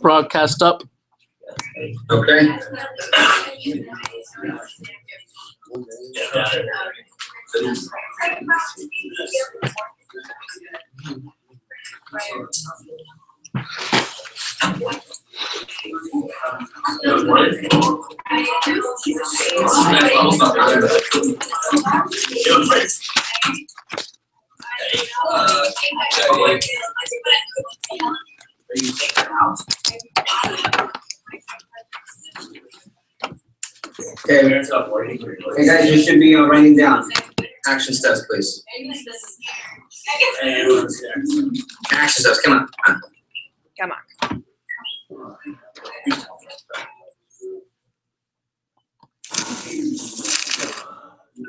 Broadcast up. Okay. Okay. Hey guys, you should be writing down action steps, please. Action steps. Come on. Come on.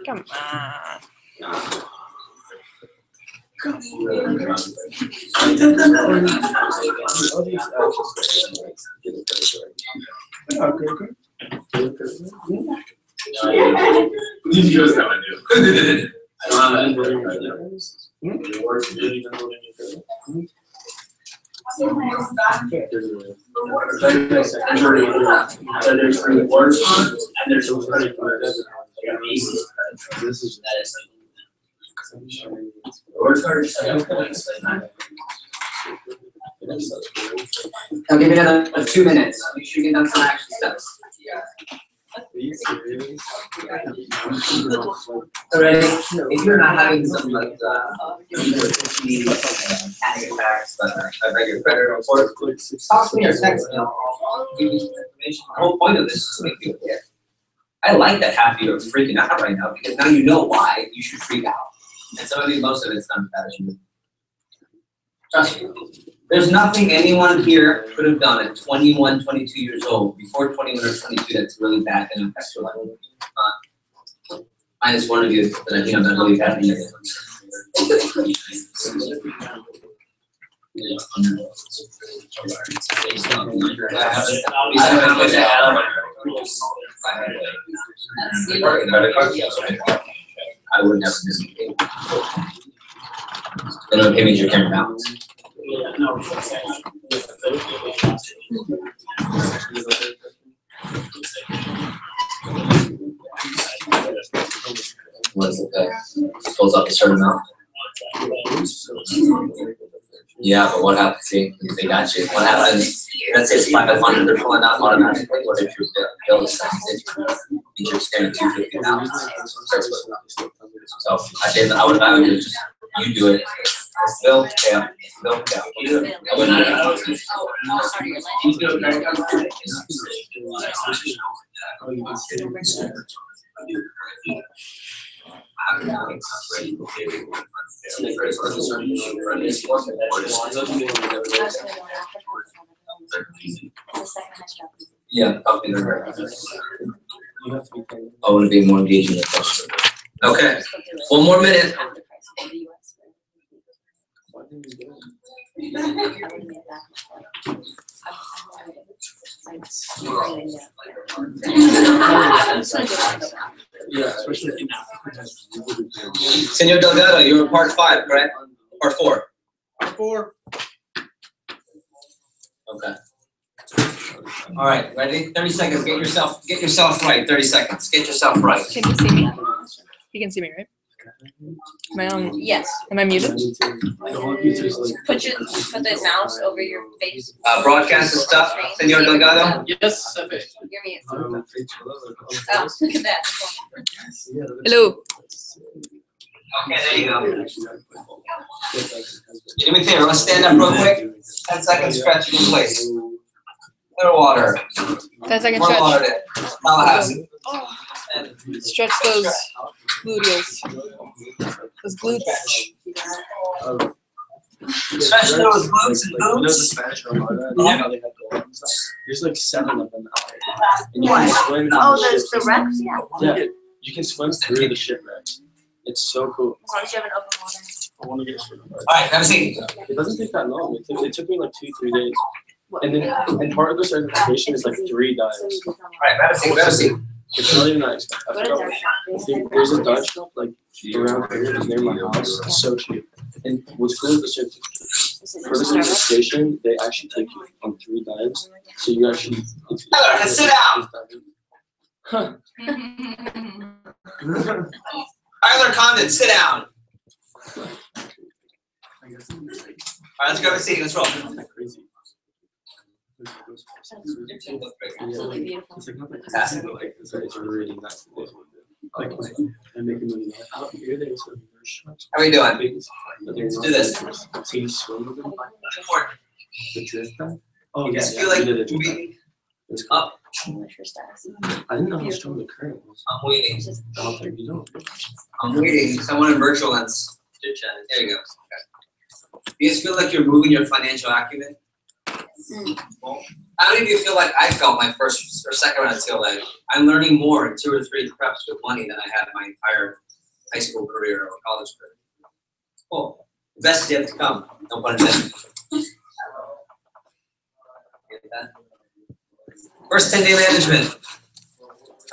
Come on. These guys have a new. I don't have I'll give you another 2 minutes. Make sure you get done some action steps. Already, if you're not having some like panic attacks, but I beg your credit report, talk to me or text me. I'll give you some information. The whole point of this is to make people care. I like that half of you are freaking out right now because now you know why you should freak out. And some of you, most of it's not bad as you. Trust me. There's nothing anyone here could have done at 21, 22 years old, before 21 or 22, that's really bad and affects your life. Minus one of you that I think I'm not really bad. I would never miss a game. They don't pay me your camera balance. What's it that pulls up a certain amount? Yeah, but what happens? See, they got you. What happens? Let's say it's 500, they're pulling out automatically. What if your bill is sensitive? You're spending $250. So I say that I would do just you do it. Bill, yeah, bill, yeah. I wouldn't do yeah, probably the I want to be more engaging with questions. Okay, one more minute. Senor Delgado, you're in part 5, correct? Part 4. Part 4. Okay. All right, ready? 30 seconds. Get yourself right. 30 seconds. Get yourself right. Can you see me? You can see me, right? Am I on? Yes. Am I muted? Put the mouse over your face. Broadcast and stuff, Senor Delgado? Yes, You're muted. Oh, look at that. Hello. Okay, there you go. Do me a favor, let's stand up real quick. 10 seconds stretch in place. Clear water. 10 second More water stretch. there. Tallahassee. Stretch those gluteals. Those glutes. Stretch those glutes and glutes. There's like 7 of them out. And you can swim. Oh, there's the wrecks? Yeah. Yeah, you can swim through the shipwrecks. It's so cool. As long as you have an open water. I want to get straight. Alright, have a seat. It doesn't take that long. It took me like 2-3 days. And then, and part of the certification is like 3 dives. Alright, have a seat, have a seat. It's not even that expensive. I forgot. There's a dive shop like around here, it's near my house. It's so cheap. And what's cool is the certification. For the certification, they actually take you on 3 dives. So you actually. Tyler, sit down. Huh. Tyler Condon, sit down. Alright, let's go have a seat. Let's roll. Crazy. Absolutely beautiful. It's like not like Fantastic. it's really nice. Like I'm making money out here. They sort of How are you doing? Let's do this. So you swim with them? Important. The drift dive? Oh You yeah. just Yeah, feel like we did it. moving It's cool. up. I didn't know how strong the current was. I'm waiting. I don't think you know. I'm waiting. Someone in virtual lens. Chit chat. There you go. Okay. Do you guys feel like you're moving your financial acumen? Well, how many of you feel like I felt my first or second round of TLA? I'm learning more in 2 or 3 preps with money than I had my entire high school career or college career. Cool. The best is yet to come. No pun intended. Get that? First 10-day management.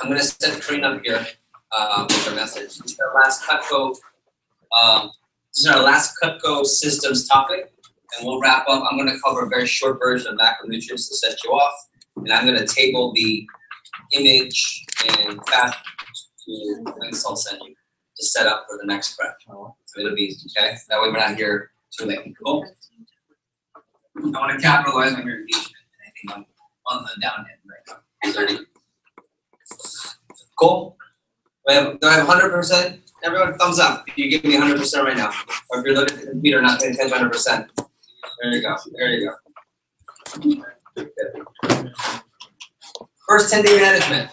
I'm going to set Karina up here with her message. This is our last Cutco. This is our last Cutco systems topic. And we'll wrap up. I'm going to cover a very short version of macronutrients to set you off. And I'm going to table the image and fat to links I'll send you to set up for the next prep. So it'll be, okay? That way we're not here too late. Cool? I want to capitalize on your engagement. Anything on the down end right now. 30. Cool? Do I have 100%? Everyone, thumbs up. If you give me 100% right now. Or if you're looking at the computer not paying attention 100%. There you go. There you go. First 10-day management.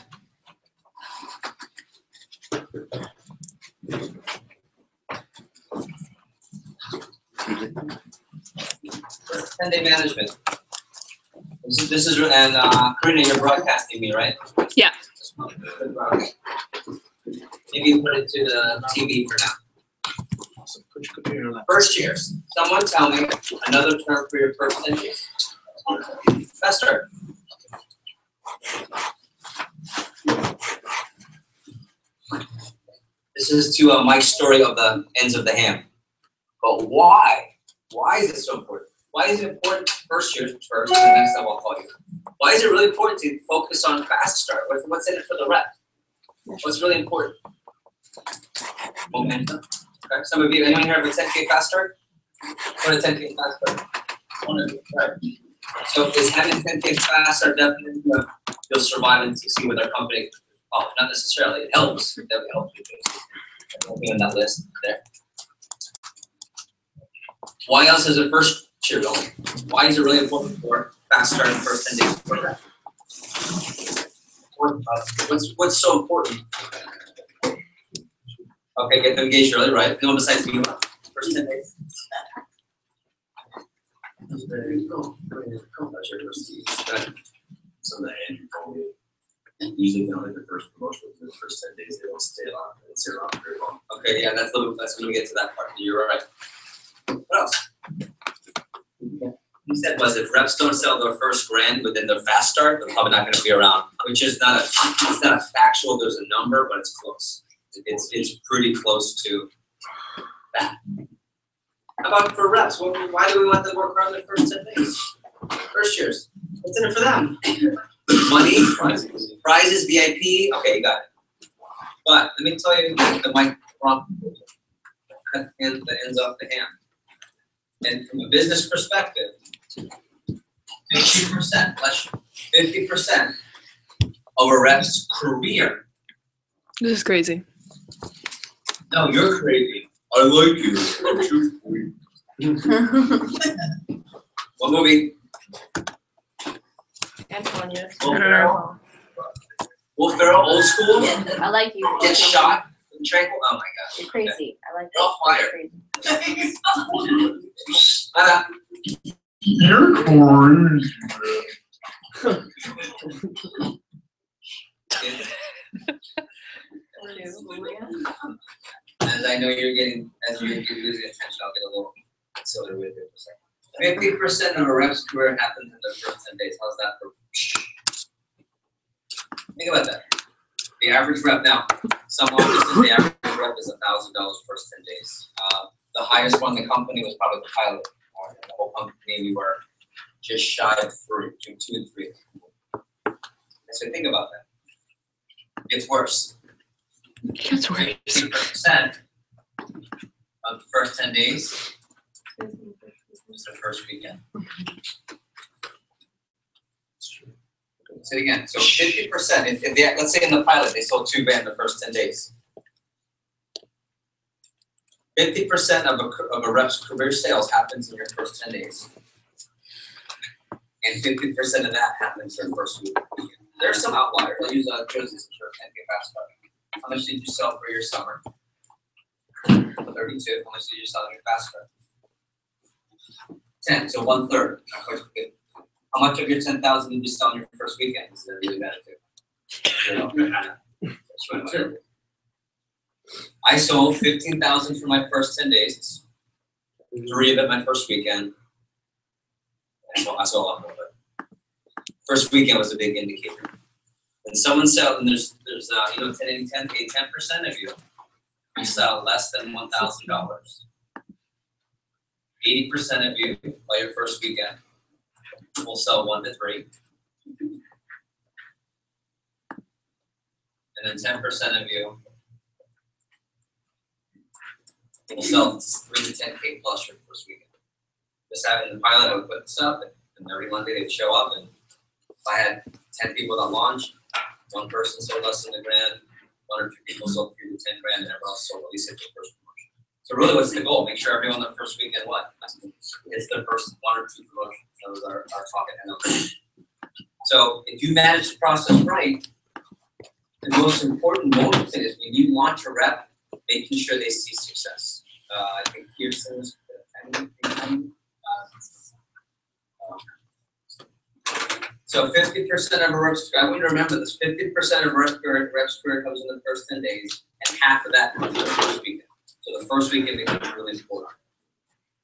First 10-day management. This is and Karina, you're broadcasting me, right? Yeah. Maybe put it to the TV for now. First years. Someone tell me another term for your first 10 years. Faster. This is to Mike's story of the ends of the ham. But why? Why is it so important? Why is it important first years first, and the next time I'll call you? Why is it really important to focus on fast start? What's in it for the rep? What's really important? Momentum. Okay. Some of you, anyone here have a 10K fast start? What a 10K fast start? Right. So is having a 10K fast start definitely you'll survive and succeed with our company? Oh, not necessarily. It helps. It definitely helps you. Don't be on that list there. Why else is it first year going? Why is it really important for fast start in the first 10 days for that? What's so important? Okay, get them engaged early, right? No one besides you. First 10 days. There you go. So the Andrew told me, usually they only the first promotion for the first 10 days, they don't stay around very long. Okay, yeah, that's when we get to that part. You're right. What else? He said was if reps don't sell their first grand within their fast start, they're probably not going to be around. Which is not a factual. There's a number, but it's close. It's pretty close to that. How about for reps? Why do we want them to work hard in the first 10 days? First years. What's in it for them? Money, prizes, VIP. Okay, you got it. But let me tell you the mic wrong. That ends off the ham. And from a business perspective, 50%, 50% of a rep's career. This is crazy. No, you're crazy. I like you. What movie? Antonia. Will Ferrell? Will Ferrell, old school? I like you. Get shot in tranquil? Oh my god. You're crazy. I like You're that. fired. You're crazy. As I know you're getting, as you're losing attention, I'll get a little silly with it for a second. 50% of a rep's career happens in the first 10 days. How's that for? Think about that. The average rep now, some offices, the average rep is $1,000 first 10 days. The highest one in the company was probably the pilot. In the whole company, we were just shy of 3, between 2 and 3. So think about that. It's worse. It's worse. 50% of the first 10 days was the first weekend. Say it again. So 50%, if they, let's say in the pilot, they sold 2 grand the first 10 days. 50% of a rep's career sales happens in your first 10 days. And 50% of that happens in the first week. There are some outliers. I'll use Josie's insurance and get fast card. How much did you sell for your summer? 32. How much did you sell in your fast card? 10, so 1/3. Not quite good. How much of your 10,000 did you sell in your first weekend? Is that really bad too? I sold 15,000 for my first 10 days. 3 of it my first weekend. I sold a lot more, but first weekend was a big indicator. When someone sells, and there's 10% of you sell less than $1,000. 80% of you by your first weekend will sell 1 to 3. And then 10% of you will sell 3 to 10K plus your first weekend. Just having the pilot, I would put this up, and every Monday they'd show up, and if I had 10 people that launched, 1 person sold less than $1 grand, 1 or 2 people sold 3 to 10 grand, and everyone else sold at least hit their first promotion. So really, what's the goal? Make sure everyone the first weekend it's their first 1 or 2 promotions. Those are our talking NLP. So if you manage the process right, the most important moment is when you launch a rep, making sure they see success. I think Kirsten's so 50% of a rep's career, I want you to remember this, 50% of a rep's career comes in the first 10 days, and half of that comes in the first weekend. So the first weekend becomes really important.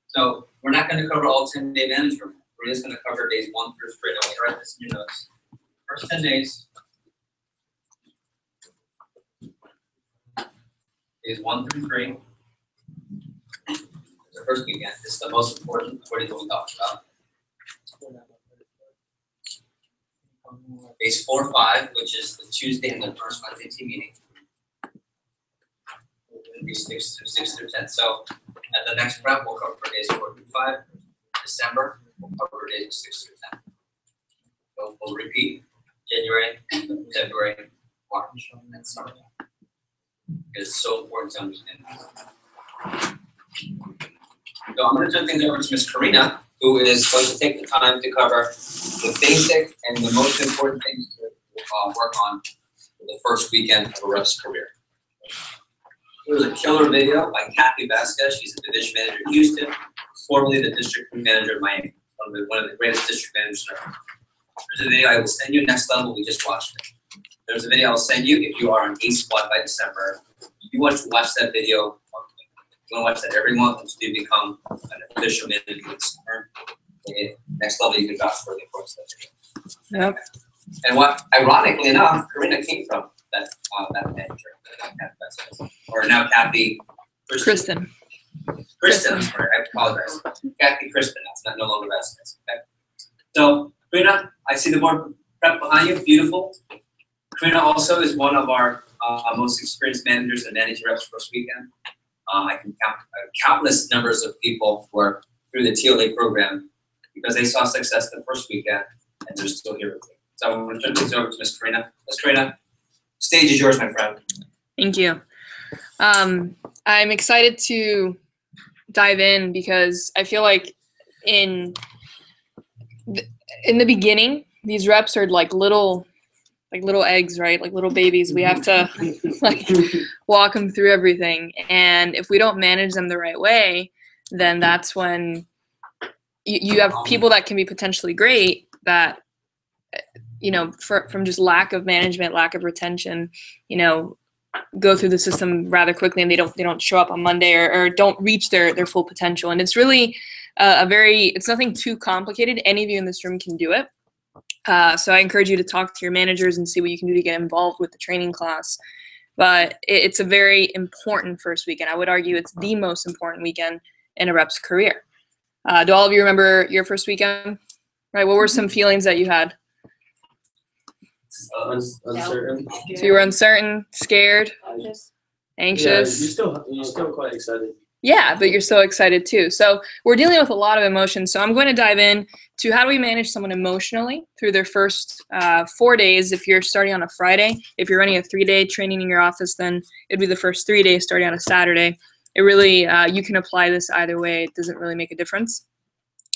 So we're not going to cover all 10-day management. We're just going to cover days 1 through 3. I want you to write this in your notes. First 10 days. Days 1 through 3. The first weekend. This is the most important according to what we talked about. Days 4, 5, which is the Tuesday and the first Wednesday team meeting. It'll be 6 through 10. So at the next prep, we'll cover days 4 through 5. December, we'll cover days 6 through 10. So we'll repeat January, February, March, and summer. It's so important to understand. So I'm going to turn things over to Ms. Karina, who is going to take the time to cover the basic and the most important things to work on for the first weekend of a rep's career. It was a killer video by Kathy Vasquez. She's a division manager in Houston, formerly the district manager of Miami, one of the greatest district managers ever. There's a video I will send you, next level, we just watched it. There's a video I'll send you if you are on A-Squad by December. You want to watch that video. You want to watch that every month until you become an official manager in summer. Next level, you can vouch for the importance of that video. Yep. And what, ironically enough, Karina came from that manager, or now Kathy Kristen. I'm sorry, I apologize. Kathy Kristen, that's not no longer Vasquez. Okay. So, Karina, I see the board prep behind you, beautiful. Karina also is one of our most experienced managers and managing reps first weekend. I can count countless numbers of people who are through the TLA program because they saw success the first weekend and they're still here with you. So I'm going to turn things over to Ms. Karina. Ms. Karina, stage is yours, my friend. Thank you. I'm excited to dive in because I feel like in the beginning, these reps are like little eggs, right? Like little babies. We have to like walk them through everything. And if we don't manage them the right way, then that's when you have people that can be potentially great that, you know, from just lack of management, lack of retention, you know, go through the system rather quickly and they don't show up on Monday or don't reach their full potential. And it's really it's nothing too complicated. Any of you in this room can do it. So I encourage you to talk to your managers and see what you can do to get involved with the training class. but it's a very important first weekend. I would argue it's the most important weekend in a rep's career. Do all of you remember your first weekend? Right, what were some feelings that you had? Uncertain. So you were uncertain, scared, anxious. Yeah, you're still quite excited. Yeah, but you're so excited too. So we're dealing with a lot of emotions. So I'm going to dive in to how do we manage someone emotionally through their first 4 days. If you're starting on a Friday, if you're running a 3-day training in your office, then it'd be the first 3 days starting on a Saturday. It really, you can apply this either way. It doesn't really make a difference.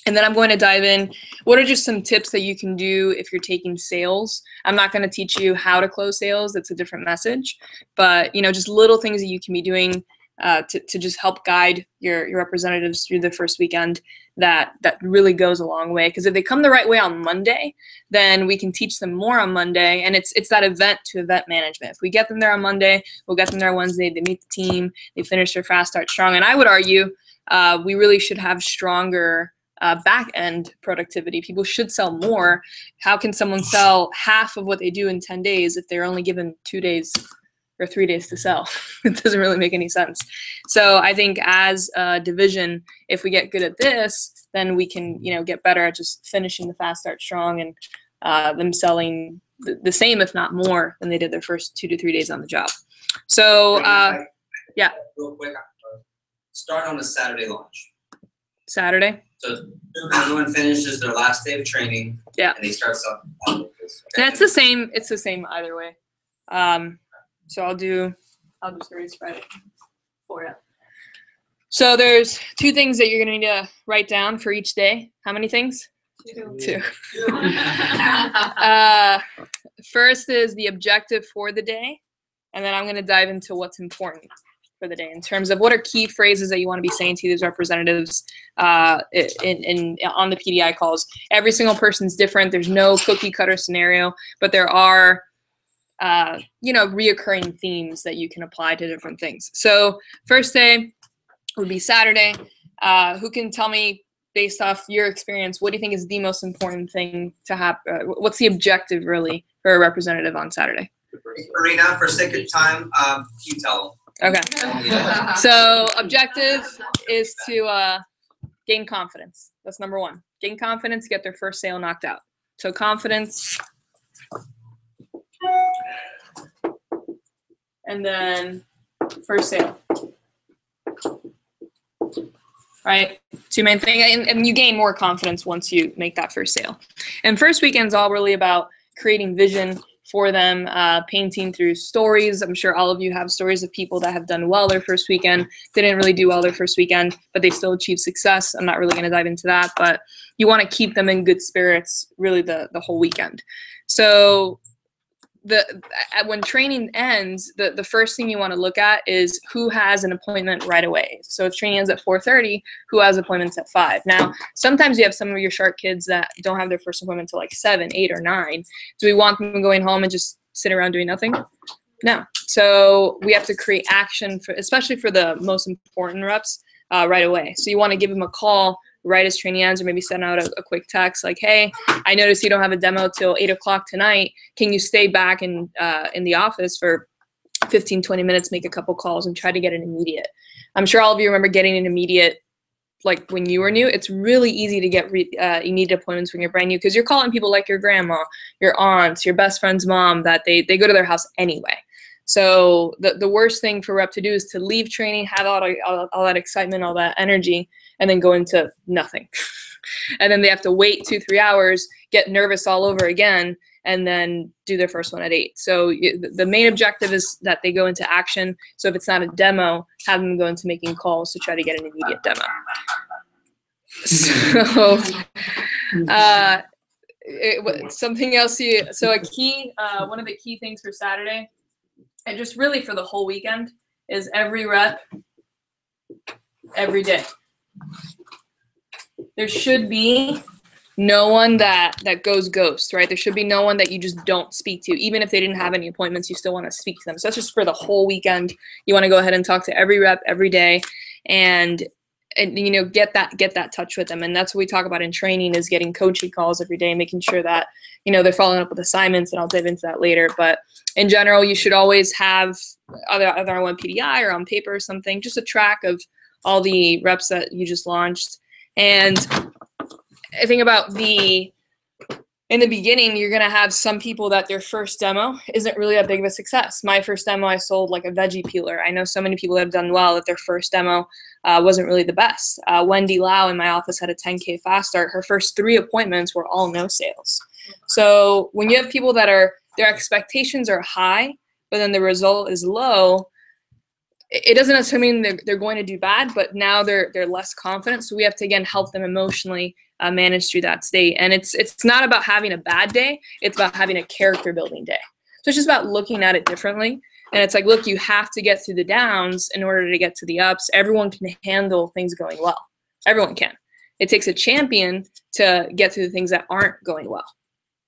And then I'm going to dive in, what are just some tips that you can do if you're taking sales? I'm not going to teach you how to close sales. That's a different message. But, you know, just little things that you can be doing to just help guide your representatives through the first weekend that really goes a long way. Because if they come the right way on Monday, then we can teach them more on Monday. And it's that event to event management. If we get them there on Monday, we'll get them there on Wednesday, they meet the team, they finish their fast start strong. And I would argue we really should have stronger back end productivity. People should sell more. How can someone sell half of what they do in 10 days if they're only given 2 days or 3 days to sell? It doesn't really make any sense. So I think as a division, if we get good at this, then we can, you know, get better at just finishing the fast start strong and them selling the same, if not more, than they did their first 2 to 3 days on the job. So yeah. Real quick, start on a Saturday launch. Saturday. So everyone finishes their last day of training. Yeah. And they start selling. That's the same. It's the same either way. So I'll just erase Friday for you. So there's 2 things that you're gonna need to write down for each day. How many things? 2. First is the objective for the day, and then I'm gonna dive into what's important for the day in terms of what are key phrases that you want to be saying to these representatives on the PDI calls. Every single person's different. There's no cookie cutter scenario, but there are you know, reoccurring themes that you can apply to different things. So first day would be Saturday. Who can tell me, based off your experience, what do you think is the most important thing to happen? What's the objective really for a representative on Saturday? Karina, for sake of time, you tell them. Okay. So objective is to gain confidence. That's number 1. Gain confidence, get their first sale knocked out. So confidence. And then first sale. Right? 2 main things. And you gain more confidence once you make that first sale. And first weekend's all really about creating vision for them, painting through stories. I'm sure all of you have stories of people that have done well their first weekend. They didn't really do well their first weekend, but they still achieved success. I'm not really going to dive into that, but you want to keep them in good spirits really the whole weekend. So when training ends, the first thing you want to look at is who has an appointment right away. So if training ends at 4:30, who has appointments at 5? Now, sometimes you have some of your shark kids that don't have their first appointment until like 7, 8, or 9. Do we want them going home and just sit around doing nothing? No. So we have to create action, especially for the most important reps, right away. So you want to give them a call right as training ends, or maybe send out a quick text like, hey, I noticed you don't have a demo till 8 o'clock tonight. Can you stay back in the office for 15, 20 minutes, make a couple calls, and try to get an immediate? I'm sure all of you remember getting an immediate like when you were new. It's really easy to get immediate appointments when you're brand new because you're calling people like your grandma, your aunts, your best friend's mom that they go to their house anyway. So the worst thing for rep to do is to leave training, have all that excitement, all that energy, and then go into nothing. And then they have to wait 2-3 hours, get nervous all over again, and then do their first one at 8. So the main objective is that they go into action. So if it's not a demo, have them go into making calls to try to get an immediate demo. So something else so one of the key things for Saturday, and just really for the whole weekend, is every rep, every day. There should be no one that goes ghost, right? There should be no one that you just don't speak to. Even if they didn't have any appointments, you still want to speak to them. So that's just for the whole weekend. You want to go ahead and talk to every rep every day. And and get that touch with them. And that's what we talk about in training, is getting coaching calls every day, making sure that they're following up with assignments, and I'll dive into that later. But in general, you should always have either on PDI or on paper or something, just a track of all the reps that you just launched. And I think about in the beginning, you're going to have some people that their first demo isn't really that big of a success. My first demo, I sold like a veggie peeler. I know so many people that have done well that their first demo wasn't really the best. Wendy Lau in my office had a 10K fast start. Her first 3 appointments were all no sales. So when you have people that their expectations are high, but then the result is low, it doesn't necessarily mean they're going to do bad, but now they're less confident. So we have to, again, help them emotionally manage through that state. And it's not about having a bad day. It's about having a character building day. So it's just about looking at it differently. And it's like, look, you have to get through the downs in order to get to the ups. Everyone can handle things going well. Everyone can. It takes a champion to get through the things that aren't going well.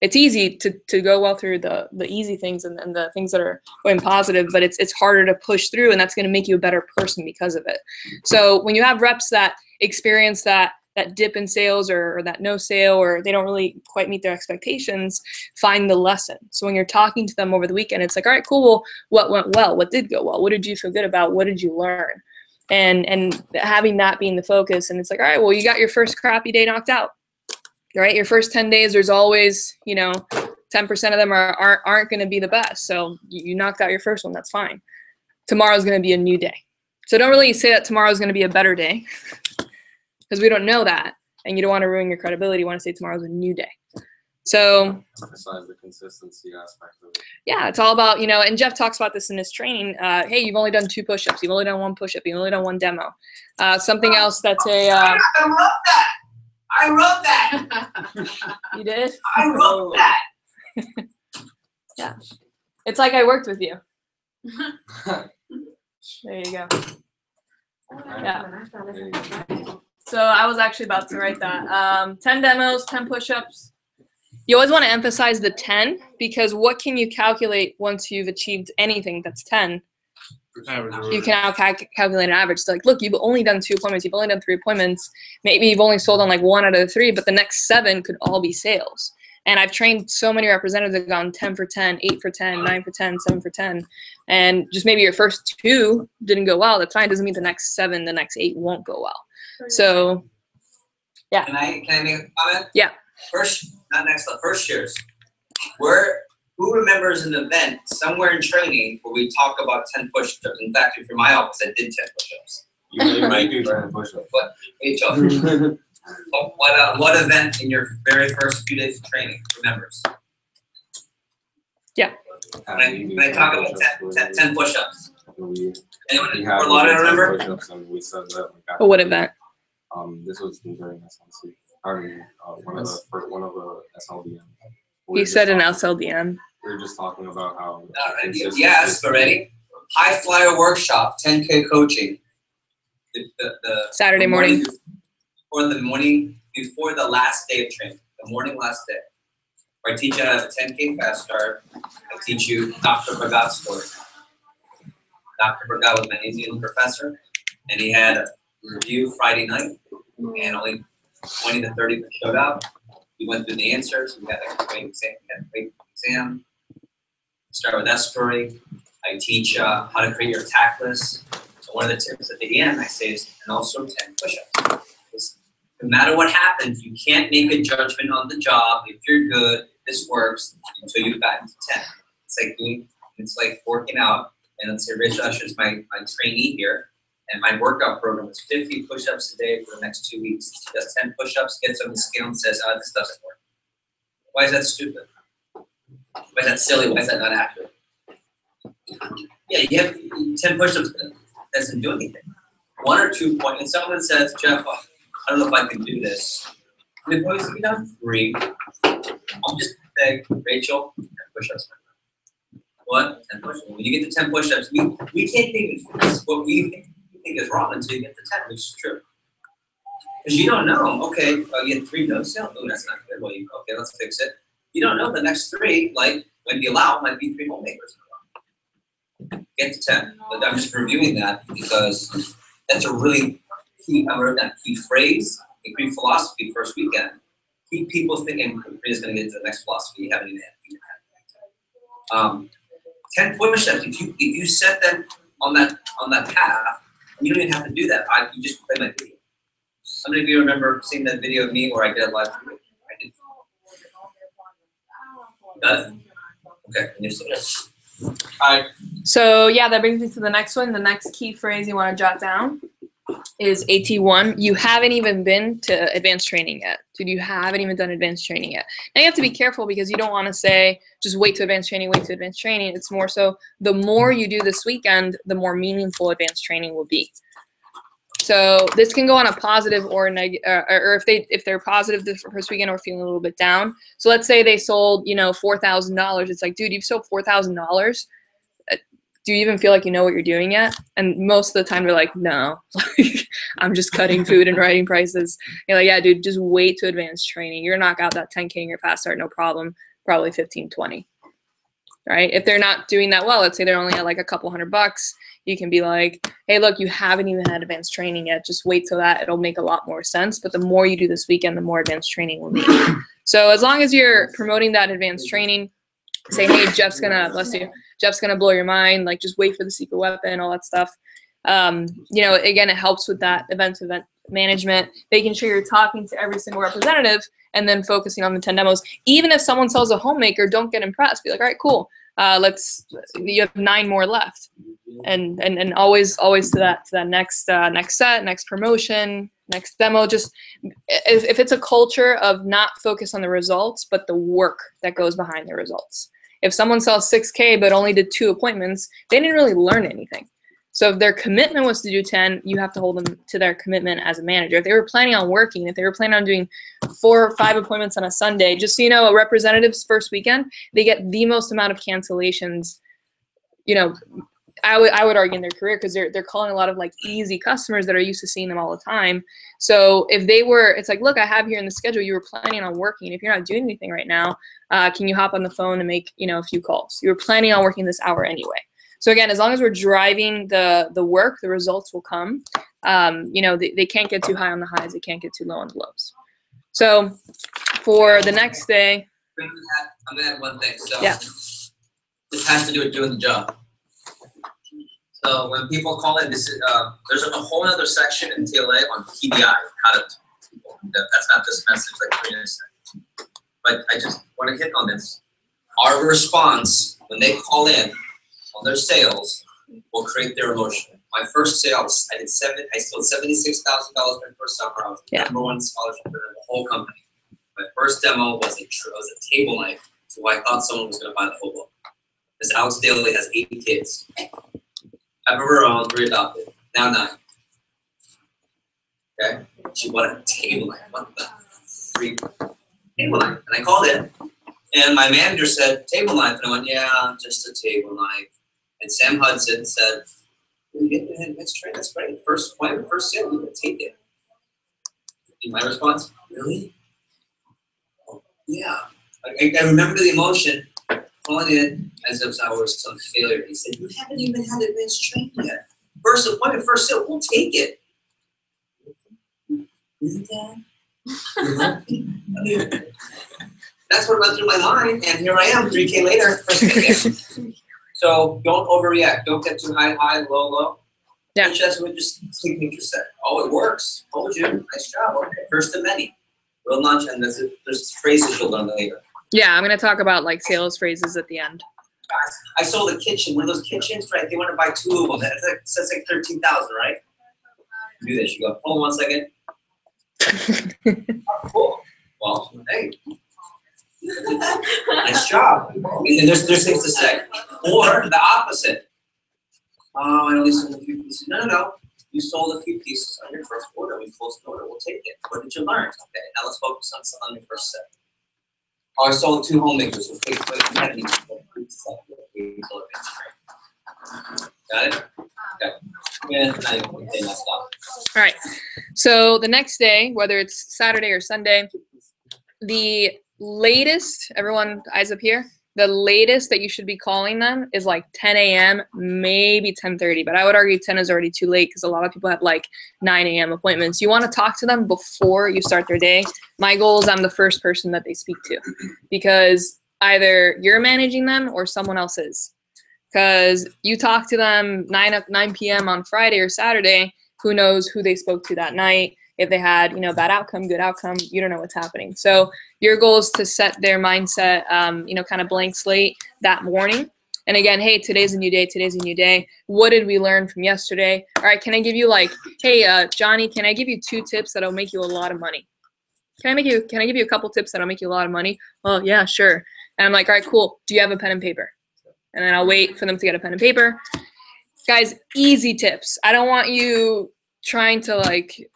It's easy to go well through the easy things and the things that are going positive, but it's harder to push through, and that's going to make you a better person because of it. So when you have reps that experience that dip in sales or that no sale, or they don't really quite meet their expectations, find the lesson. So when you're talking to them over the weekend, it's like, all right, cool, well, what went well? What did go well? What did you feel good about? What did you learn? And having that being the focus, and it's like, all right, well, you got your first crappy day knocked out. Right, your first 10 days, there's always 10% of them aren't going to be the best. So you knocked out your first one, that's fine. Tomorrow's going to be a new day. So don't really say that tomorrow's going to be a better day, because we don't know that, and you don't want to ruin your credibility. You want to say tomorrow's a new day. So emphasize the consistency aspect of it. Yeah, it's all about and Jeff talks about this in his training. Hey, you've only done 2 push-ups. You've only done 1 push-up. You've only done 1 demo. Something else that's a I wrote that. You did? I wrote that. Yeah. It's like I worked with you. There you go. Yeah. So I was actually about to write that. 10 demos, 10 push-ups. You always want to emphasize the 10, because what can you calculate once you've achieved anything that's 10? You can now calculate an average. So like, look, you've only done 2 appointments. You've only done 3 appointments. Maybe you've only sold on like 1 out of the 3, but the next 7 could all be sales. And I've trained so many representatives that have gone 10 for 10, 8 for 10, 9 for 10, 7 for 10. And just maybe your first 2 didn't go well. That's fine. It doesn't mean the next 7, the next 8 won't go well. So, yeah. Can I make a comment? Yeah. First years. Who remembers an event somewhere in training where we talk about 10 push-ups? In fact, if you're in my office, I did 10 push-ups. You might do 10 push-ups. What, Rachel? What event in your very first few days of training remembers? Yeah. When I talk about 10 push-ups. Anyone? We Or a lot of remember? Push-ups, and we said that. But what event? This was during SLC. One of the SLDM. You said an SLDM. We were just talking about how. Yes, but ready? High flyer workshop, 10K coaching. The Saturday morning. Before the last day of training, the morning last day. Where I teach you how to have a 10K fast start. I teach you Dr. Bhagat's story. Dr. Bhagat was my Indian professor, and he had a review Friday night, and only 20 to 30 showed up. We went through the answers. We had a great exam. Start with that story. I teach how to create your attack list. So one of the tips at the end I say is, and also 10 push-ups. No matter what happens, you can't make a judgment on the job if you're good, if this works, until you've gotten to 10. It's like working out. And let's say Rich Usher's my trainee here. And my workout program is 50 push-ups a day for the next 2 weeks. He does 10 push-ups, gets on the scale and says, oh, this doesn't work. Why is that stupid? Why is that silly? Why is that not accurate? Yeah, you have 10 push-ups, that doesn't do anything. 1 or 2 points, and someone says, Jeff, I don't know if I can do this. And the points have been done 3. I'm just saying, Rachel, 10 push-ups. What? 10 push-ups. When you get to 10 push-ups, we can't even fix what we think is wrong until you get to 10, which is true. Because you don't know, okay, you get 3 no sale. Oh, that's not good. Well, okay, let's fix it. You don't know the next 3, like Wendy Lau, might be 3 homemakers. Get to 10. But I'm just reviewing that because that's a really key, I wrote that key phrase, a key philosophy first weekend. Keep people thinking, Karina's going to get to the next philosophy you haven't even had. 10 push-ups, if you set them on that path, you don't even have to do that. You just play my video. How many of you remember seeing that video of me where I did a live video? I did. Got it? Okay, and you're still good. All right. So yeah, that brings me to the next one. The next key phrase you want to jot down is AT1. You haven't even been to advanced training yet. Dude, you haven't even done advanced training yet. Now you have to be careful because you don't want to say, just wait to advanced training, wait to advanced training. It's more so the more you do this weekend, the more meaningful advanced training will be. So this can go on a positive or a negative, or if they're positive the first weekend or feeling a little bit down. So let's say they sold, you know, $4,000. It's like, dude, you've sold $4,000. Do you even feel like you know what you're doing yet? And most of the time they're like, no, I'm just cutting food and writing prices. You're like, yeah, dude, just wait to advanced training. You're gonna knock out that 10K in your fast start, no problem. Probably 15, 20, right? If they're not doing that well, let's say they're only at like a couple $100, you can be like, hey, look, you haven't even had advanced training yet. Just wait till that. It'll make a lot more sense. But the more you do this weekend, the more advanced training will be. So as long as you're promoting that advanced training, say, hey, Jeff's gonna, bless you, Jeff's gonna blow your mind. Like, just wait for the secret weapon, all that stuff. You know, again, it helps with that event management, making sure you're talking to every single representative and then focusing on the 10 demos. Even if someone sells a homemaker, don't get impressed. Be like, all right, cool. You have 9 more left. And always to that next set, next promotion, next demo. Just if it's a culture of not focus on the results, but the work that goes behind the results. If someone sells 6K but only did 2 appointments, they didn't really learn anything. So if their commitment was to do 10, you have to hold them to their commitment as a manager. If they were planning on working, if they were planning on doing 4 or 5 appointments on a Sunday, just so you know, a representative's first weekend, they get the most amount of cancellations, you know, I would argue in their career, because they're calling a lot of like easy customers that are used to seeing them all the time. So if they were, it's like, look, I have here in the schedule, you were planning on working. If you're not doing anything right now, can you hop on the phone and make, you know, a few calls? You were planning on working this hour anyway. So again, as long as we're driving the work, the results will come. You know, they can't get too high on the highs. They can't get too low on the lows. So for the next day. I'm gonna add one thing. So yeah. This has to do with doing the job. So when people call in, this is, there's a whole other section in TLA on PDI, how to people. That's not this message like Karina said. But I just want to hit on this. Our response when they call in on their sales will create their emotion. My first sales, I sold $76,000 my first summer. I was the #1 scholarship in the whole company. My first demo was a table knife, so I thought someone was going to buy the whole book. This Alex Daly has 8 kids. I have of her own, 3 adopted, now 9. Okay? She bought a table knife. What the freak? Table knife. And I called in, and my manager said, table knife. And I went, yeah, just a table knife. And Sam Hudson said, you get the advanced training, that's great. First appointment, first sale, you can take it. And my response, really? Oh, yeah. I remember the emotion. Calling in as if I was some failure. He said, you haven't even had advanced training yet. First appointment, first sale, we'll take it. Really, Dad? That's what went through my mind, and here I am, 3K later, first ticket. So don't overreact. Don't get too high, low, low. Yeah. Just take pictures set. Oh, it works. Told you. Nice job. Okay. First of many. We'll launch, and there's phrases you'll learn later. Yeah, I'm going to talk about like sales phrases at the end. I sold a kitchen, one of those kitchens, right? They want to buy 2 of them. That's like 13,000, right? Do this. You go, hold on 1 second. Oh, cool. Well, hey. Nice job. And there's things to say. Or the opposite. Oh, I only sold a few pieces. No. You sold a few pieces on your first order. We closed the order. We'll take it. What did you learn? Okay, now let's focus on selling your first set. Oh, I sold 2 homemakers. We'll take Got it? Okay. Yeah, all right. So the next day, whether it's Saturday or Sunday, the latest, everyone eyes up here, the latest that you should be calling them is like 10 a.m., maybe 10:30. But I would argue 10 is already too late because a lot of people have like 9 a.m. appointments. You want to talk to them before you start their day. My goal is I'm the first person that they speak to because either you're managing them or someone else is. Because you talk to them 9 p.m. on Friday or Saturday, who knows who they spoke to that night. If they had, bad outcome, good outcome, you don't know what's happening. So your goal is to set their mindset, kind of blank slate that morning. And again, hey, today's a new day. Today's a new day. What did we learn from yesterday? All right, can I give you hey, Johnny, can I give you 2 tips that'll make you a lot of money? Can I give you a couple tips that'll make you a lot of money? Oh, yeah, sure. And I'm like, all right, cool. Do you have a pen and paper? And then I'll wait for them to get a pen and paper. Guys, easy tips. I don't want you trying to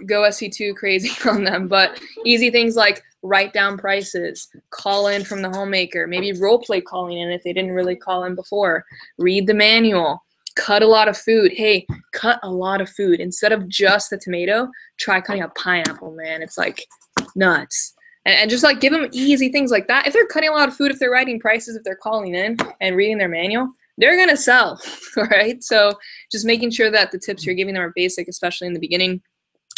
go SC2 crazy on them, but easy things like write down prices, call in from the homemaker, maybe role play calling in if they didn't really call in before, read the manual, cut a lot of food. Hey, cut a lot of food. Instead of just the tomato, try cutting a pineapple, man. It's nuts. And just give them easy things like that. If they're cutting a lot of food, if they're writing prices, if they're calling in and reading their manual, they're going to sell, all right? So just making sure that the tips you're giving them are basic, especially in the beginning.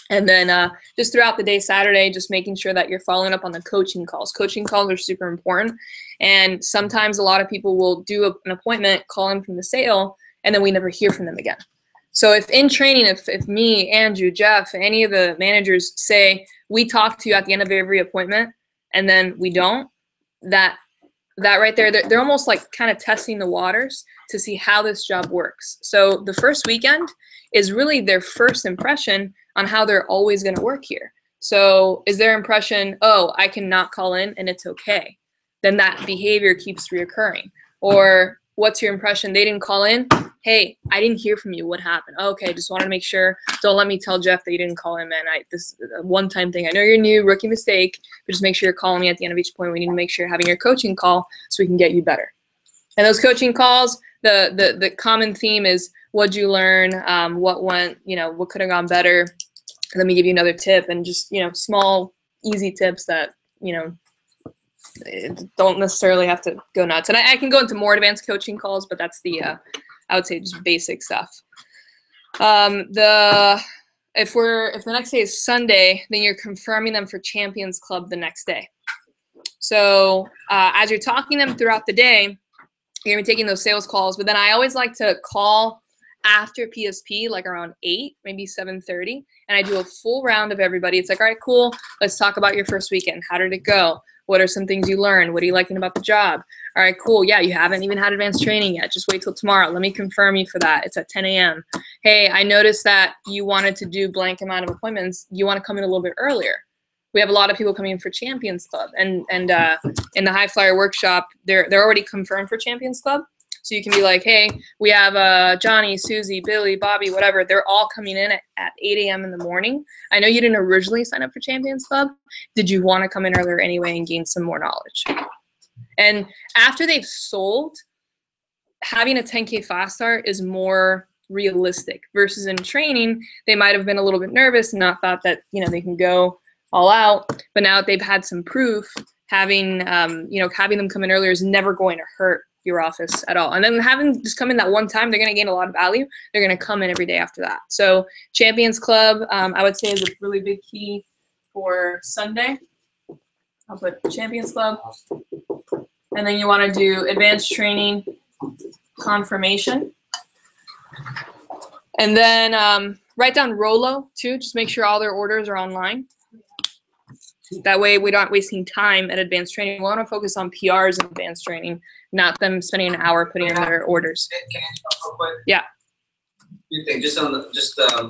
And then just throughout the day, Saturday, just making sure that you're following up on the coaching calls. Coaching calls are super important. And sometimes a lot of people will do an appointment, call in from the sale, and then we never hear from them again. So if in training, if me, Andrew, Jeff, any of the managers say, we talk to you at the end of every appointment, and then we don't, that right there, they're almost kind of testing the waters to see how this job works. So the first weekend is really their first impression on how they're always going to work here. So is their impression, oh, I can not call in and it's okay? Then that behavior keeps reoccurring. Or what's your impression? They didn't call in. Hey, I didn't hear from you. What happened? Oh, okay, just wanted to make sure. Don't let me tell Jeff that you didn't call in, man. This is a one-time thing. I know you're new, rookie mistake, but just make sure you're calling me at the end of each point. We need to make sure you're having your coaching call so we can get you better. And those coaching calls, the common theme is, what'd you learn? What went, what could have gone better? Let me give you another tip, and just, small, easy tips that, don't necessarily have to go nuts. And I can go into more advanced coaching calls, but that's the, I would say, just basic stuff. If the next day is Sunday, then you're confirming them for Champions Club the next day. So as you're talking them throughout the day, you're gonna be taking those sales calls, but then I always like to call after PSP, around 8, maybe 7:30, and I do a full round of everybody. It's all right, cool, let's talk about your first weekend. How did it go? What are some things you learned? What are you liking about the job? All right, cool. Yeah, you haven't even had advanced training yet. Just wait till tomorrow. Let me confirm you for that. It's at 10 a.m. Hey, I noticed that you wanted to do blank amount of appointments. You want to come in a little bit earlier. We have a lot of people coming in for Champions Club. And in the High Flyer workshop, they're already confirmed for Champions Club. So you can be like, hey, we have Johnny, Susie, Billy, Bobby, whatever. They're all coming in at 8 a.m. in the morning. I know you didn't originally sign up for Champions Club. Did you want to come in earlier anyway and gain some more knowledge? And after they've sold, having a 10K fast start is more realistic versus in training, they might have been a little bit nervous and not thought that, they can go all out. But now that they've had some proof, having them come in earlier is never going to hurt your office at all. And then having just come in that one time, they're going to gain a lot of value. They're going to come in every day after that. So Champions Club, I would say, is a really big key for Sunday. I'll put Champions Club. And then you want to do advanced training confirmation. And then write down Rolo too. Just make sure all their orders are online. That way we don't wasting time at advanced training. We want to focus on PRs and advanced training, not them spending an hour putting in their orders. Can I interrupt real quick? Yeah. You think I'm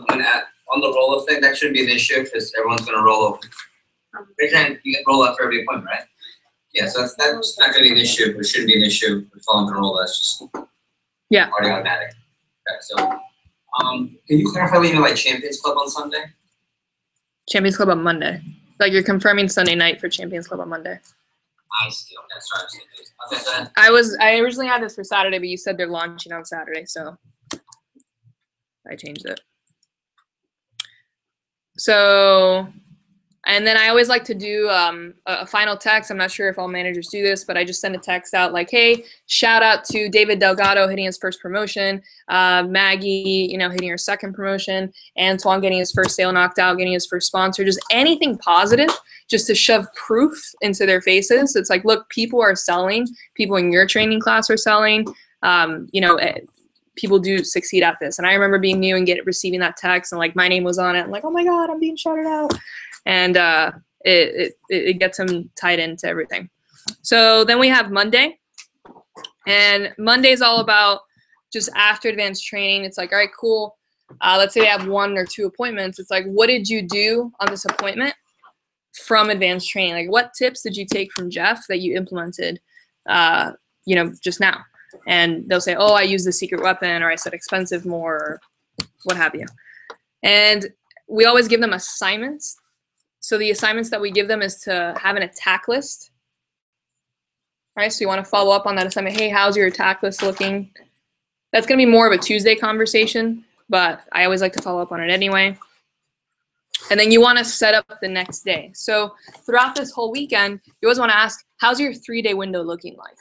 gonna add on the roll-up thing, that shouldn't be an issue because everyone's gonna roll up. You get roll up for every appointment, right? Yeah, so that's not gonna be an issue. It shouldn't be an issue if following the roll. That's just already automatic. Okay, so can you clarify what you mean by Champions Club on Sunday? Champions Club on Monday. You're confirming Sunday night for Champions Club on Monday. I see. Okay, that's right. Okay, go ahead. I originally had this for Saturday, but you said they're launching on Saturday, so I changed it. So And then I always like to do a final text. I'm not sure if all managers do this, but I just send a text out like, hey, shout out to David Delgado hitting his first promotion, Maggie, hitting her second promotion, Antoine getting his first sale knocked out, getting his first sponsor, just anything positive just to shove proof into their faces. It's like, look, people are selling. People in your training class are selling. People do succeed at this. And I remember being new and receiving that text and like my name was on it. I'm like, oh my God, I'm being shouted out. And it gets them tied into everything. So then we have Monday. And Monday is all about just after advanced training. It's like, all right, cool. Let's say they have 1 or 2 appointments. It's like, what did you do on this appointment from advanced training? Like, what tips did you take from Jeff that you implemented, just now? And they'll say, oh, I used the secret weapon, or I said expensive more, or what have you. And we always give them assignments. So the assignments that we give them is to have an attack list. All right, so you want to follow up on that assignment. Hey, how's your attack list looking? That's going to be more of a Tuesday conversation, but I always like to follow up on it anyway. And then you want to set up the next day. So throughout this whole weekend, you always want to ask, how's your 3-day window looking like?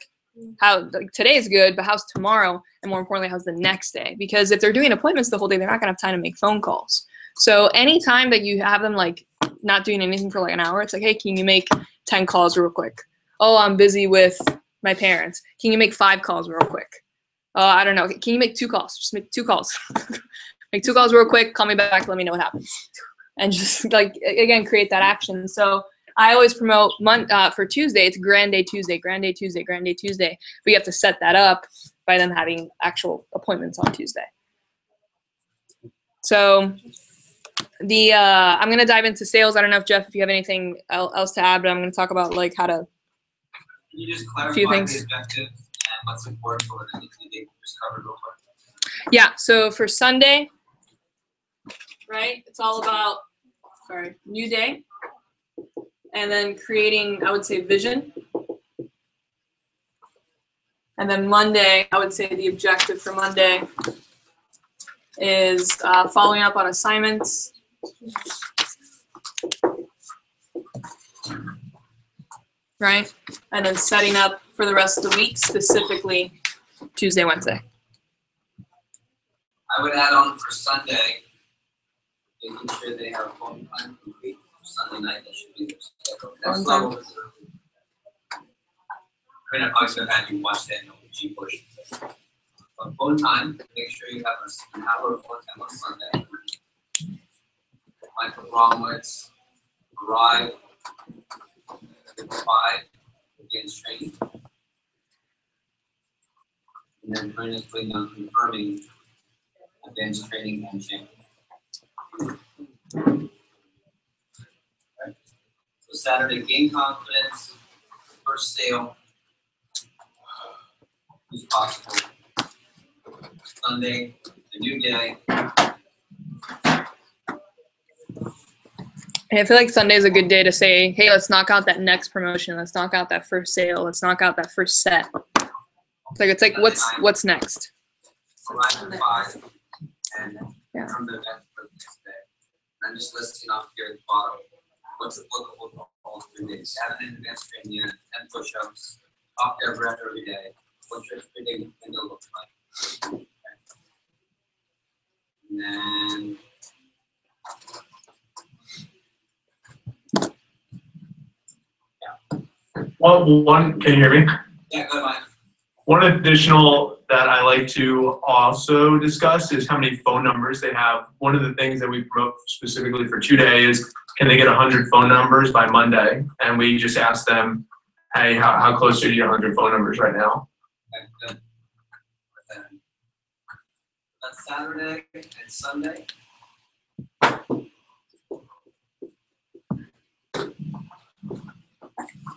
Today is good, but how's tomorrow? And more importantly, how's the next day? Because if they're doing appointments the whole day, they're not going to have time to make phone calls. So anytime that you have them like not doing anything for like an hour, it's like, hey, can you make 10 calls real quick? Oh, I'm busy with my parents. Can you make 5 calls real quick? I don't know. Can you make 2 calls? Just make 2 calls. Make 2 calls real quick. Call me back. Let me know what happens. And just like, again, create that action. So I always promote for Tuesday, it's Grand Day Tuesday, Grand Day Tuesday, Grand Day Tuesday. But you have to set that up by them having actual appointments on Tuesday. So I'm going to dive into sales. I don't know if Jeff, if you have anything else to add, but I'm going to talk about like how to. Can you just clarify few the things. objective and what's important for the just covered real quick? Yeah, so for Sunday, right, it's all about, new day. And then creating, I would say, vision. And then Monday, I would say the objective for Monday is following up on assignments. Right? And then setting up for the rest of the week, specifically Tuesday, Wednesday. I would add on for Sunday, making sure they have a phone time for the week. Sunday night, that should be their schedule. Next level is Karina probably should have had you watch that G push. On phone time, make sure you have an hour of phone time on Sunday. Michael Bromwitz arrive at 5 against training. And then Karina's putting on confirming advanced training and champion. So Saturday, gain confidence, first sale, who's possible. Sunday, the new day. And I feel like Sunday is a good day to say, hey, let's knock out that next promotion. Let's knock out that first sale. Let's knock out that first set. It's like what's next? Arrive at 5 and from the event for the next day. I'm just listing off here at the bottom what's applicable to all 3 days. 7 advanced training unit, 10 push-ups, off their breath every day. What's your 3-day window look like? Okay. And then Well, can you hear me? yeah, go ahead. One additional that I like to also discuss is how many phone numbers they have. One of the things that we promote specifically for 2-day is, can they get 100 phone numbers by Monday? And we just ask them, hey, how close are you to 100 phone numbers right now? Okay, good. That's Saturday and Sunday.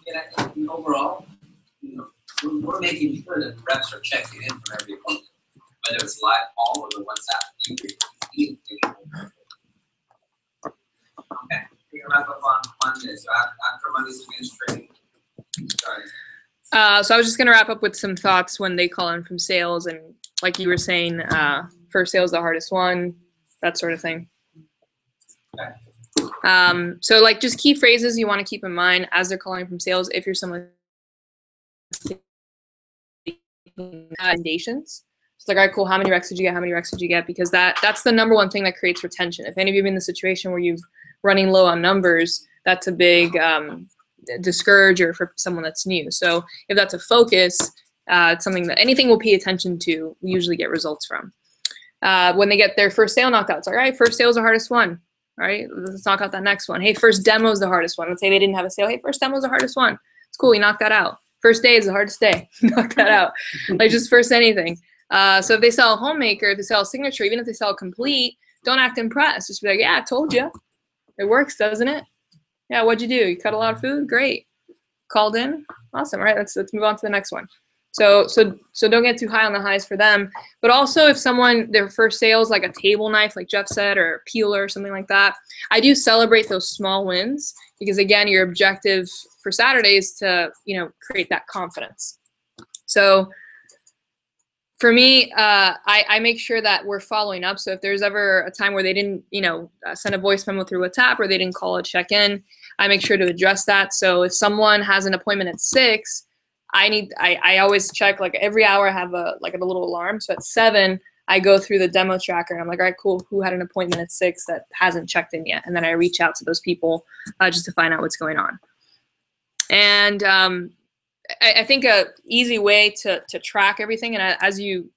Yeah, overall, we're making sure that the reps are checking in for every appointment, whether it's live call or the WhatsApp meeting. Okay, we're gonna wrap up on Monday. So after Monday's against training, sorry. So I was just gonna wrap up with some thoughts when they call in from sales, and like you were saying, first sale is the hardest one, that sort of thing. Okay. So like just key phrases you want to keep in mind as they're calling from sales if you're someone recommendations. It's like, all right, cool, how many recs did you get? How many recs did you get? Because that's the number one thing that creates retention. If any of you have been in the situation where you've running low on numbers, that's a big discourager for someone that's new. So if that's a focus, it's something that anything we'll pay attention to, we usually get results from. When they get their first sale knocked out, it's like, all right, first sale is the hardest one. All right, let's knock out that next one. Hey, first demo is the hardest one. Let's say they didn't have a sale. Hey, first demo is the hardest one. It's cool, you knocked that out. First day is the hardest day. Knock that out. Like just first anything. So if they sell a homemaker, if they sell a signature, even if they sell a complete, don't act impressed. Just be like, yeah, I told you. It works, doesn't it? Yeah, what'd you do? You cut a lot of food? Great. Called in? Awesome. All right, let's move on to the next one. So don't get too high on the highs for them. But also if someone, their first sale is like a table knife, like Jeff said, or a peeler or something like that, I do celebrate those small wins because again, your objective for Saturday is to, create that confidence. So for me, I make sure that we're following up. So if there's ever a time where they didn't, send a voice memo through WhatsApp or they didn't call a check-in, I make sure to address that. So if someone has an appointment at 6, I always check, like every hour I have a little alarm. So at 7, I go through the demo tracker and I'm like, all right, cool. Who had an appointment at 6 that hasn't checked in yet? And then I reach out to those people just to find out what's going on. And I think a easy way to track everything, and as you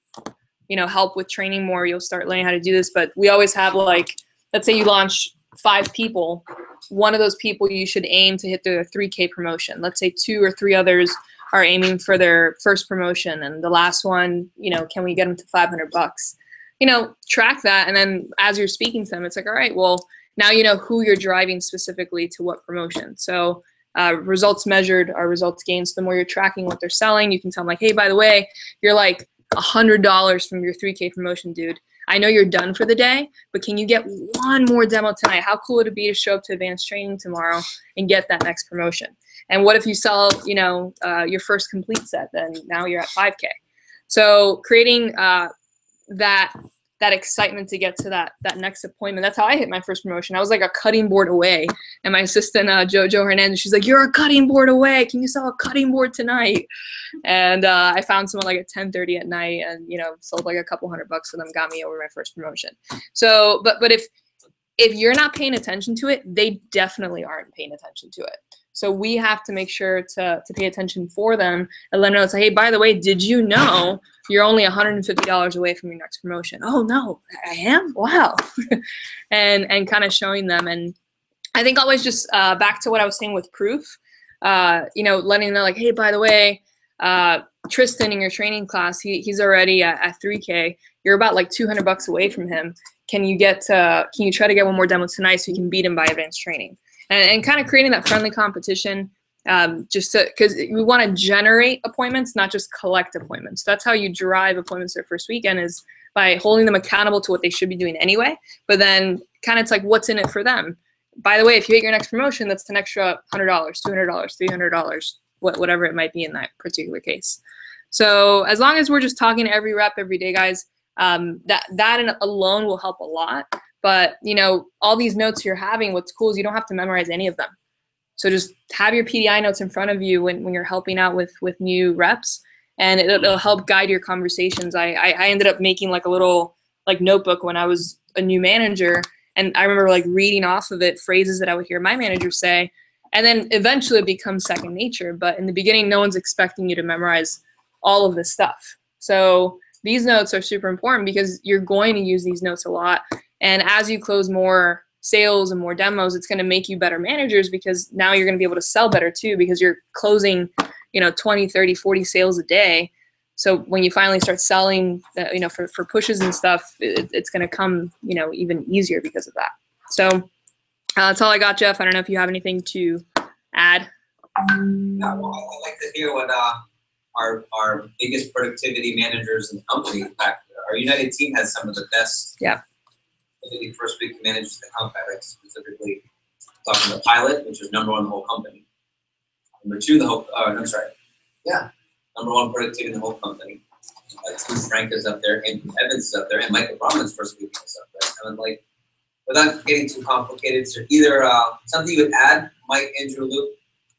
help with training more, you'll start learning how to do this. But we always have, like, let's say you launch 5 people. One of those people you should aim to hit their 3K promotion. Let's say 2 or 3 others are aiming for their first promotion, and the last one, can we get them to $500? Track that, and then as you're speaking to them, it's like, all right, well, now you know who you're driving specifically to what promotion. So results measured are results gained. So the more you're tracking what they're selling, you can tell them, like, hey, by the way, you're like $100 from your 3K promotion, dude. I know you're done for the day, but can you get one more demo tonight? How cool would it be to show up to advanced training tomorrow and get that next promotion? And what if you sell, your first complete set? Then now you're at 5K. So creating that excitement to get to that next appointment. That's how I hit my first promotion. I was like a cutting board away, and my assistant Joe Hernandez, she's like, "You're a cutting board away. Can you sell a cutting board tonight?" And I found someone like at 10:30 at night, and sold like a couple $100 for them, got me over my first promotion. So, but if you're not paying attention to it, they definitely aren't paying attention to it. So we have to make sure to pay attention for them and let them know. It's like, hey, by the way, did you know you're only $150 away from your next promotion? Oh, no, I am? Wow. and kind of showing them. And I think always just back to what I was saying with proof, letting them know, like, hey, by the way, Tristan in your training class, he's already at 3K. You're about like $200 away from him. Can you try to get one more demo tonight so you can beat him by advanced training? And kind of creating that friendly competition, because we want to generate appointments, not just collect appointments. That's how you drive appointments their first weekend, is by holding them accountable to what they should be doing anyway. But then kind of it's like, what's in it for them? By the way, if you hit your next promotion, that's an extra $100, $200, $300, whatever it might be in that particular case. So as long as we're just talking to every rep every day, guys, that alone will help a lot. But, all these notes you're having, what's cool is you don't have to memorize any of them. So just have your PDI notes in front of you when you're helping out with new reps, and it'll help guide your conversations. I ended up making like a little notebook when I was a new manager, and I remember reading off of it phrases that I would hear my manager say, and then eventually it becomes second nature. But in the beginning, no one's expecting you to memorize all of this stuff. So these notes are super important because you're going to use these notes a lot. And as you close more sales and more demos, it's going to make you better managers, because now you're going to be able to sell better too, because you're closing, 20, 30, 40 sales a day. So when you finally start selling, for pushes and stuff, it's going to come, even easier because of that. So that's all I got, Jeff. I don't know if you have anything to add. Yeah, well, I'd like to hear what our biggest productivity managers in the company. In fact, our United team has some of the best. Yeah. The first week managers in the company. I like to specifically talk about the pilot, which is #1 in the whole company. #2, #1 productivity in the whole company. Tim Frank is up there, and Evans is up there, and Michael Brahman's first week is up there. And without getting too complicated, so either something you would add, Mike, Andrew, Luke,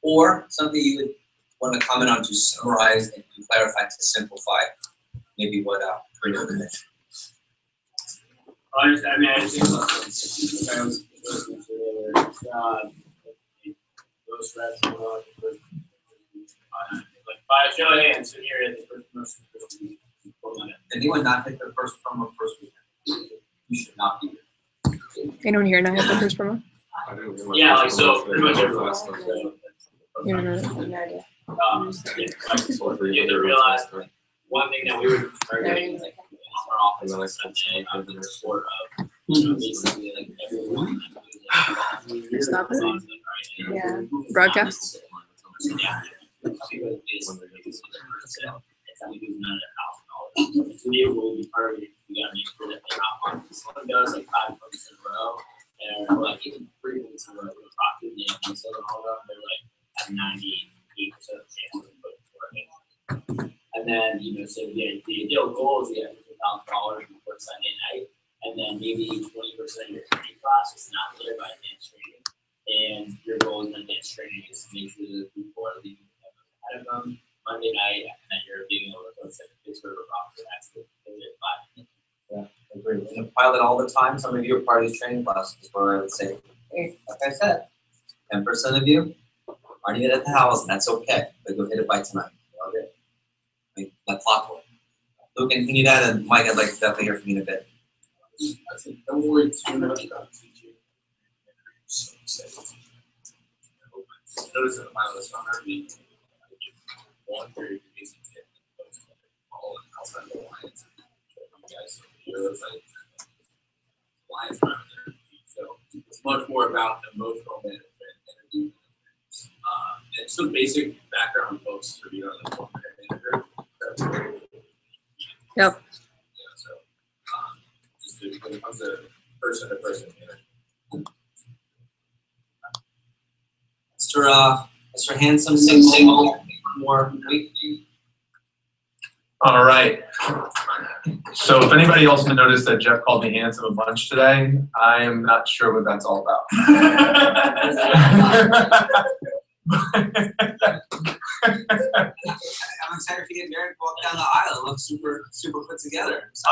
or something you would want to comment on to summarize and to clarify, to simplify maybe what Karina mentioned. I just think those reps are like by show of hands, so here at the first promotion. Anyone not hit their first promo first weekend? You should not be here. Anyone here not have the first promo? Yeah, like so pretty much everyone. You don't know. You have to realize one thing that we were targeting our office on Sunday of the sport of basically like everyone. Stop it. Yeah. Broadcast. Yeah. To me, we'll be targeting. We gotta make sure that they're not on. Someone does like 5 points in a row, and like even 3 points in a row, we're talking the so they're like at 98% chance of putting 4 hits. And then so yeah, the ideal goal is to get $1,000 before Sunday night, and then maybe 20% of your training class is not there by advanced training. And your goal in advanced training is to make sure that people are leaving ahead of them Monday night, and then you're being able to go to Pittsburgh or Rockford. That's the 5 minutes. Yeah, I agree. And pilot all the time. Some of you are part of these training classes where I would say, hey, like I said, 10% of you aren't even at the house, and that's okay. But go hit it by tonight. Okay. I mean, that clock will. Luke, anything you'd add? And Mike, I'd like to definitely hear from you in a bit. I think don't worry too much about teaching. Notice that my list on our week, one very basic tip, all outside the lines. You guys, like lines around there. So it's much more about emotional management, energy management, and some basic background folks to be on the 1-minute manager. Yep. So just when it comes to person-to-person management. Mr. Handsome, sing more week. All right. So if anybody else noticed that Jeff called me handsome a bunch today, I am not sure what that's all about. I'm excited to get Derek walk down the aisle. It looks super put together. So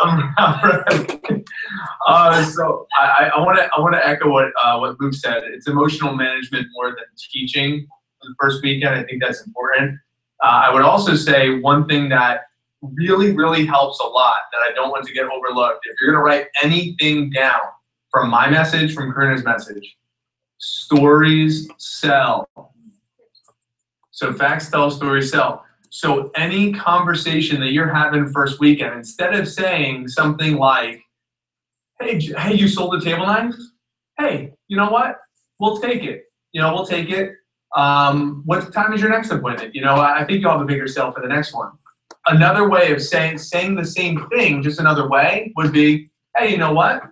I want to echo what Luke said. It's emotional management more than teaching for the first weekend. I think that's important. I would also say one thing that really helps a lot that I don't want to get overlooked. If you're going to write anything down from my message, from Karina's message, stories sell. So facts tell, stories sell. So any conversation that you're having first weekend, instead of saying something like, hey, you sold a table knife? Hey, you know what? We'll take it. We'll take it. What time is your next appointment? I think you'll have a bigger sale for the next one. Another way of saying the same thing, just another way, would be, hey, you know what?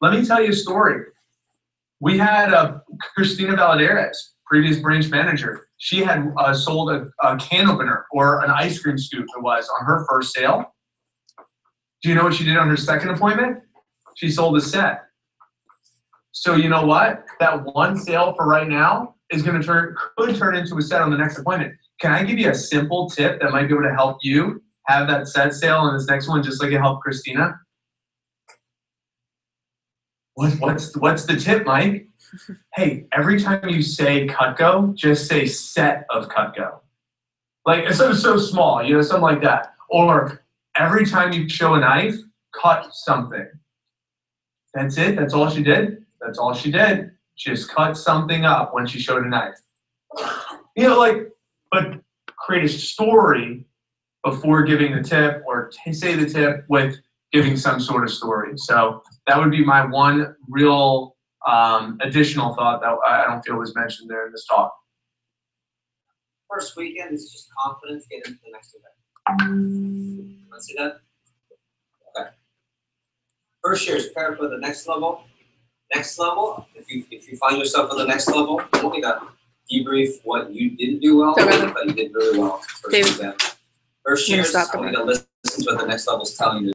Let me tell you a story. We had Christina Valadares, previous branch manager. She had sold a can opener or an ice cream scoop, it was, on her first sale. Do you know what she did on her second appointment? She sold a set. So you know what? That one sale for right now is going to could turn into a set on the next appointment. Can I give you a simple tip that might be able to help you have that set sale on this next one, just like it helped Christina? What's the tip, Mike? Hey, every time you say Cutco, just say set of Cutco. Like, it's so small, something like that. Or every time you show a knife, cut something. That's it? That's all she did? That's all she did. Just cut something up when she showed a knife. But create a story before giving the tip, or say the tip with giving some sort of story. So that would be my one real additional thought that I don't feel was mentioned there in this talk. First weekend is just confidence, get into the next event. Let's see that? Okay. First year is prepare for the next level. Next level, if you find yourself at the next level, you only got debrief what you didn't do well, but you did really well. First weekend. First year, I want you to listen to what the next level is telling you.